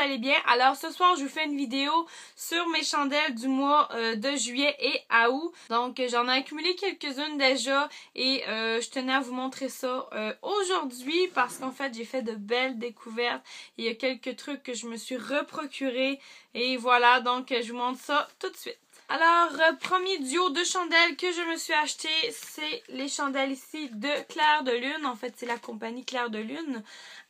allez bien. Alors ce soir, je vous fais une vidéo sur mes chandelles du mois de juillet et août. Donc j'en ai accumulé quelques-unes déjà et je tenais à vous montrer ça aujourd'hui parce qu'en fait, j'ai fait de belles découvertes. Il y a quelques trucs que je me suis reprocuré et voilà, donc je vous montre ça tout de suite. Alors, premier duo de chandelles que je me suis acheté, c'est les chandelles ici de Clair de Lune. En fait, c'est la compagnie Clair de Lune.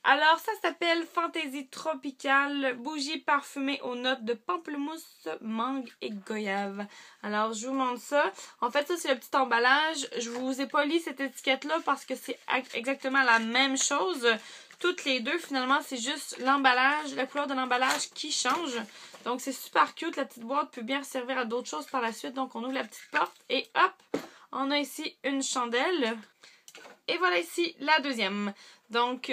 Alors, ça s'appelle Fantaisie Tropicale, bougie parfumée aux notes de pamplemousse, mangue et goyave. Alors, je vous montre ça. En fait, ça, c'est le petit emballage. Je vous ai pas lu cette étiquette-là parce que c'est exactement la même chose. Toutes les deux, finalement, c'est juste l'emballage, la couleur de l'emballage qui change. Donc, c'est super cute. La petite boîte peut bien servir à d'autres choses par la suite. Donc, on ouvre la petite porte et hop, on a ici une chandelle. Et voilà ici la deuxième. Donc,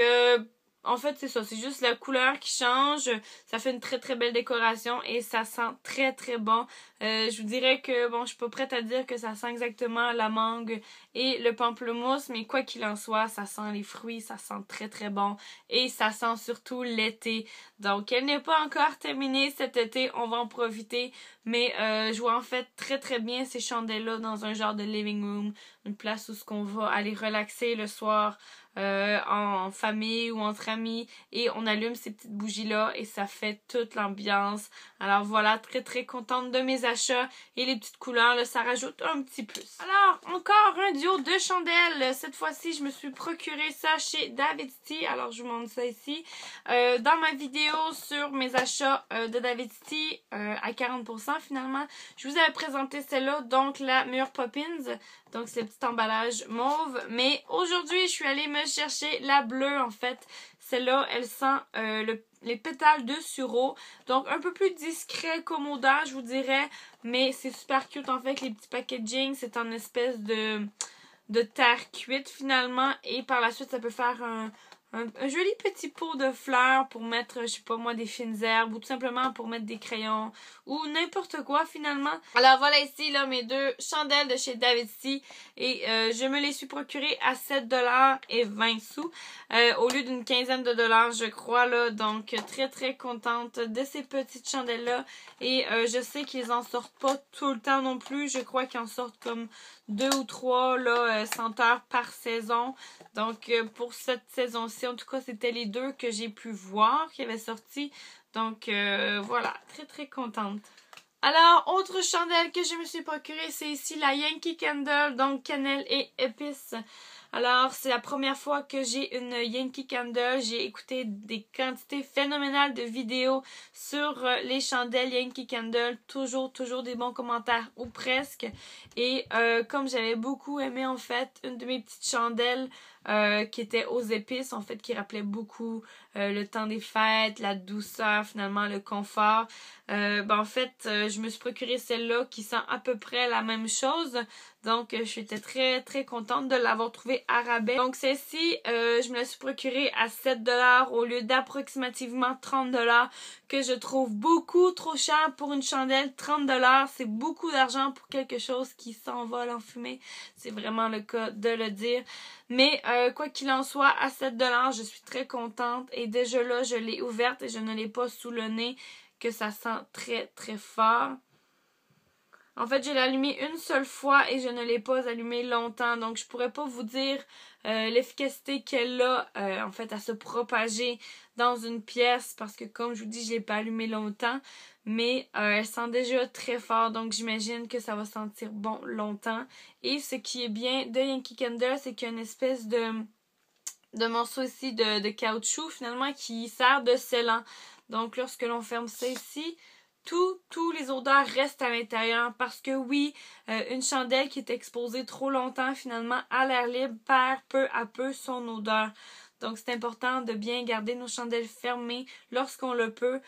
en fait, c'est ça. C'est juste la couleur qui change. Ça fait une très, très belle décoration et ça sent très, très bon. Je vous dirais que, bon, je suis pas prête à dire que ça sent exactement la mangue et le pamplemousse, mais quoi qu'il en soit, ça sent les fruits, ça sent très, très bon et ça sent surtout l'été. Donc, elle n'est pas encore terminée cet été. On va en profiter, mais je vois en fait très, très bien ces chandelles-là dans un genre de living room, une place où on va aller relaxer le soir en famille ou entre amis et on allume ces petites bougies là et ça fait toute l'ambiance. Alors voilà, très très contente de mes achats et les petites couleurs là, ça rajoute un petit plus. Alors encore un duo de chandelles. Cette fois-ci je me suis procuré ça chez Davidity. Alors je vous montre ça ici dans ma vidéo sur mes achats de Davidity à 40% finalement. Je vous avais présenté celle-là, donc la Mur Poppins. Donc, c'est le petit emballage mauve. Mais aujourd'hui, je suis allée me chercher la bleue, en fait. Celle-là, elle sent les pétales de sureau. Donc, un peu plus discret comme odeur, je vous dirais. Mais c'est super cute, en fait. Les petits packaging, c'est en espèce de terre cuite, finalement. Et par la suite, ça peut faire un joli petit pot de fleurs pour mettre, je sais pas moi, des fines herbes ou tout simplement pour mettre des crayons ou n'importe quoi finalement. Alors voilà ici là mes deux chandelles de chez Davidity et je me les suis procurées à 7,20 $ au lieu d'une quinzaine de dollars je crois là. Donc très très contente de ces petites chandelles là et je sais qu'ils en sortent pas tout le temps non plus. Je crois qu'ils en sortent comme 2 ou 3 là, senteurs par saison. Donc pour cette saison-ci, en tout cas, c'était les deux que j'ai pu voir qui avaient sorti. Donc voilà, très très contente. Alors, autre chandelle que je me suis procurée, c'est ici la Yankee Candle, donc cannelle et épices. Alors, c'est la première fois que j'ai une Yankee Candle. J'ai écouté des quantités phénoménales de vidéos sur les chandelles Yankee Candle. Toujours des bons commentaires, ou presque. Et comme j'avais beaucoup aimé, en fait, une de mes petites chandelles qui était aux épices, en fait, qui rappelait beaucoup le temps des fêtes, la douceur, finalement, le confort. En fait, je me suis procuré celle-là qui sent à peu près la même chose. Donc, j'étais très, très contente de l'avoir trouvée à rabais. Donc, celle-ci, je me la suis procurée à 7 $ au lieu d'approximativement 30 $, que je trouve beaucoup trop cher pour une chandelle. 30 $, c'est beaucoup d'argent pour quelque chose qui s'envole en fumée. C'est vraiment le cas de le dire. Mais, quoi qu'il en soit, à 7 $, je suis très contente. Et déjà là, je l'ai ouverte et je ne l'ai pas sous le nez, que ça sent très, très fort. En fait, je l'ai allumé une seule fois et je ne l'ai pas allumé longtemps. Donc, je pourrais pas vous dire l'efficacité qu'elle a en fait à se propager dans une pièce parce que comme je vous dis, je l'ai pas allumé longtemps. Mais elle sent déjà très fort. Donc, j'imagine que ça va sentir bon longtemps. Et ce qui est bien de Yankee Candle, c'est qu'il y a une espèce de morceau ici de caoutchouc finalement qui sert de scellant. Donc, lorsque l'on ferme ça ici, tous les odeurs restent à l'intérieur parce que oui, une chandelle qui est exposée trop longtemps finalement à l'air libre perd peu à peu son odeur. Donc c'est important de bien garder nos chandelles fermées lorsqu'on le peut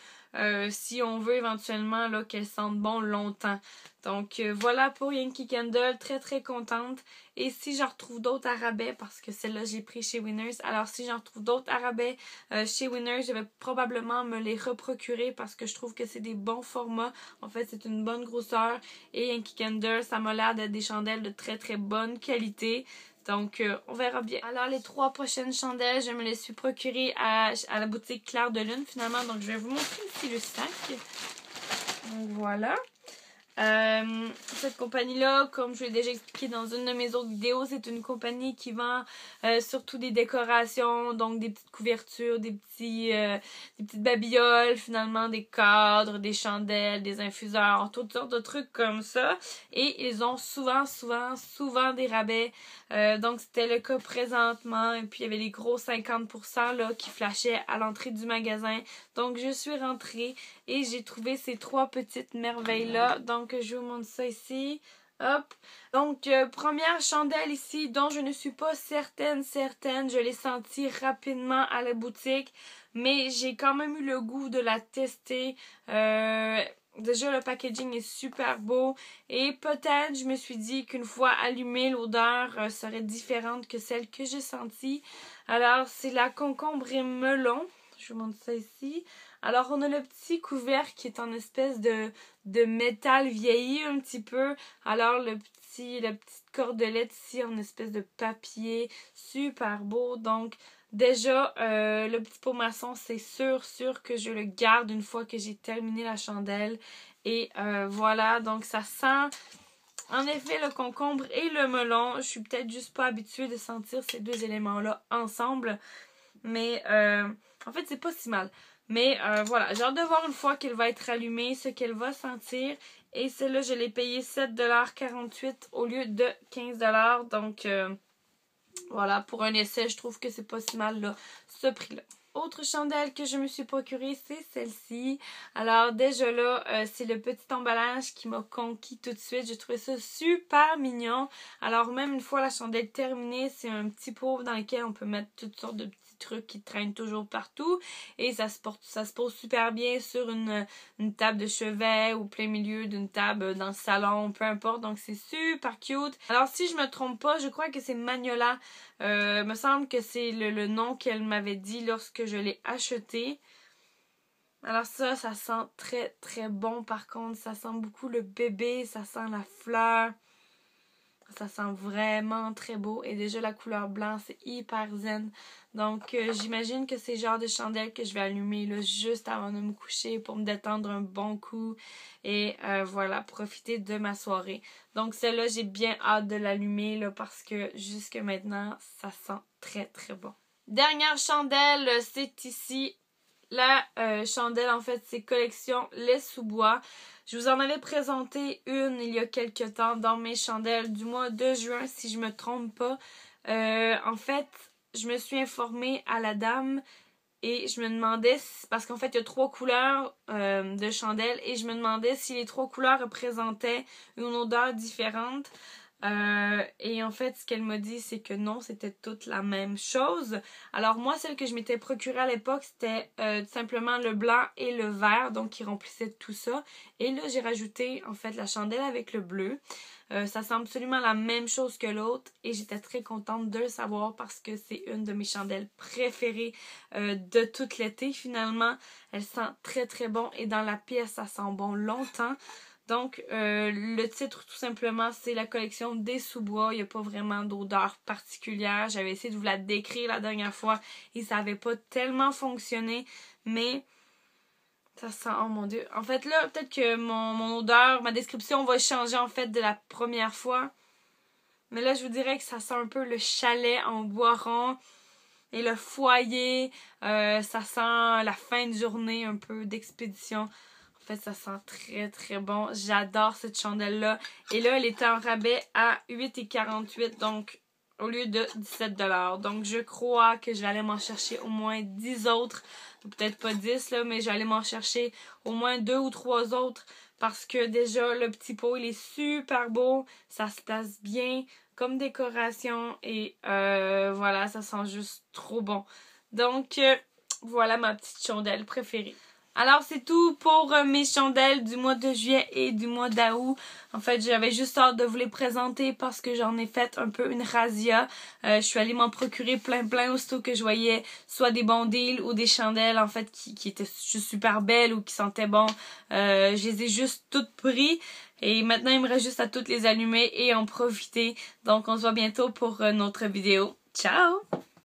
si on veut éventuellement là qu'elles sentent bon longtemps. Donc voilà pour Yankee Candle, très très contente. Et si j'en retrouve d'autres à rabais, parce que celle-là j'ai pris chez Winners, alors si j'en retrouve d'autres à rabais chez Winners, je vais probablement me les reprocurer parce que je trouve que c'est des bons formats. En fait, c'est une bonne grosseur et Yankee Candle, ça m'a l'air d'être des chandelles de très très bonne qualité. Donc, on verra bien. Alors, les 3 prochaines chandelles, je me les suis procurées à la boutique Clair de Lune, finalement. Donc, je vais vous montrer ici le sac. Donc, voilà. Cette compagnie-là, comme je l'ai déjà expliqué dans une de mes autres vidéos, c'est une compagnie qui vend surtout des décorations, donc des petites couvertures, des petites babioles, finalement des cadres, des chandelles, des infuseurs, toutes sortes de trucs comme ça. Et ils ont souvent des rabais. Donc c'était le cas présentement. Et puis il y avait les gros 50% là, qui flashaient à l'entrée du magasin. Donc je suis rentrée et j'ai trouvé ces 3 petites merveilles-là. Donc je vous montre ça ici. Hop. Donc, première chandelle ici dont je ne suis pas certaine. Je l'ai sentie rapidement à la boutique. Mais j'ai quand même eu le goût de la tester. Déjà, le packaging est super beau. Et peut-être, je me suis dit qu'une fois allumée, l'odeur serait différente que celle que j'ai sentie. Alors, c'est la concombre et melon. Je vous montre ça ici. Alors, on a le petit couvercle qui est en espèce de métal vieilli un petit peu. Alors, la petite cordelette ici en espèce de papier. Super beau. Donc, déjà, le petit pot maçon, c'est sûr que je le garde une fois que j'ai terminé la chandelle. Et voilà, donc ça sent en effet le concombre et le melon. Je suis peut-être juste pas habituée de sentir ces 2 éléments-là ensemble. Mais en fait, c'est pas si mal. Mais voilà, j'ai hâte de voir une fois qu'elle va être allumée, ce qu'elle va sentir. Et celle-là, je l'ai payée 7,48$ au lieu de 15$. Donc voilà, pour un essai, je trouve que c'est pas si mal là, ce prix-là. Autre chandelle que je me suis procurée, c'est celle-ci. Alors déjà là, c'est le petit emballage qui m'a conquis tout de suite. J'ai trouvé ça super mignon. Alors même une fois la chandelle terminée, c'est un petit pot dans lequel on peut mettre toutes sortes de petits trucs qui traînent toujours partout. Et ça se pose super bien sur une table de chevet ou plein milieu d'une table dans le salon, peu importe. Donc c'est super cute. Alors si je me trompe pas, je crois que c'est Magnolia. Me semble que c'est le nom qu'elle m'avait dit lorsque je l'ai acheté. Alors ça sent très bon par contre. Ça sent beaucoup le bébé, ça sent la fleur. Ça sent vraiment très beau. Et déjà la couleur blanc, c'est hyper zen. Donc j'imagine que c'est le genre de chandelle que je vais allumer là, juste avant de me coucher pour me détendre un bon coup. Et voilà, profiter de ma soirée. Donc celle-là, j'ai bien hâte de l'allumer là, parce que jusque maintenant, ça sent très bon. Dernière chandelle, c'est ici. La chandelle, en fait, c'est collection lait sous bois. Je vous en avais présenté une il y a quelques temps dans mes chandelles du mois de juin, si je me trompe pas. En fait, je me suis informée à la dame et je me demandais, parce qu'en fait, il y a 3 couleurs de chandelles et je me demandais si les 3 couleurs représentaient une odeur différente. Et en fait, ce qu'elle m'a dit, c'est que non, c'était toute la même chose. Alors moi, celle que je m'étais procurée à l'époque, c'était tout simplement le blanc et le vert, donc qui remplissaient tout ça. Et là, j'ai rajouté en fait la chandelle avec le bleu. Ça sent absolument la même chose que l'autre et j'étais très contente de le savoir parce que c'est une de mes chandelles préférées de tout l'été finalement. Elle sent très bon et dans la pièce, ça sent bon longtemps. Donc, le titre, tout simplement, c'est la collection des sous-bois. Il n'y a pas vraiment d'odeur particulière. J'avais essayé de vous la décrire la dernière fois et ça n'avait pas tellement fonctionné. Mais, ça sent... Oh mon Dieu. En fait, là, peut-être que mon odeur, ma description va changer, en fait, de la première fois. Mais là, je vous dirais que ça sent un peu le chalet en bois rond et le foyer. Ça sent la fin de journée, un peu d'expédition. En fait, ça sent très bon. J'adore cette chandelle-là. Et là, elle était en rabais à 8,48$, donc au lieu de 17$. Donc, je crois que je vais aller m'en chercher au moins 10 autres. Peut-être pas 10, là, mais je vais aller m'en chercher au moins 2 ou 3 autres. Parce que déjà, le petit pot, il est super beau. Ça se place bien comme décoration. Et voilà, ça sent juste trop bon. Donc, voilà ma petite chandelle préférée. Alors c'est tout pour mes chandelles du mois de juillet et du mois d'août. En fait, j'avais juste hâte de vous les présenter parce que j'en ai fait un peu une razzia. Je suis allée m'en procurer plein aussitôt que je voyais soit des bons deals ou des chandelles en fait qui étaient juste super belles ou qui sentaient bon. Je les ai juste toutes pris. Et maintenant, il me reste juste à toutes les allumer et en profiter. Donc, on se voit bientôt pour notre vidéo. Ciao!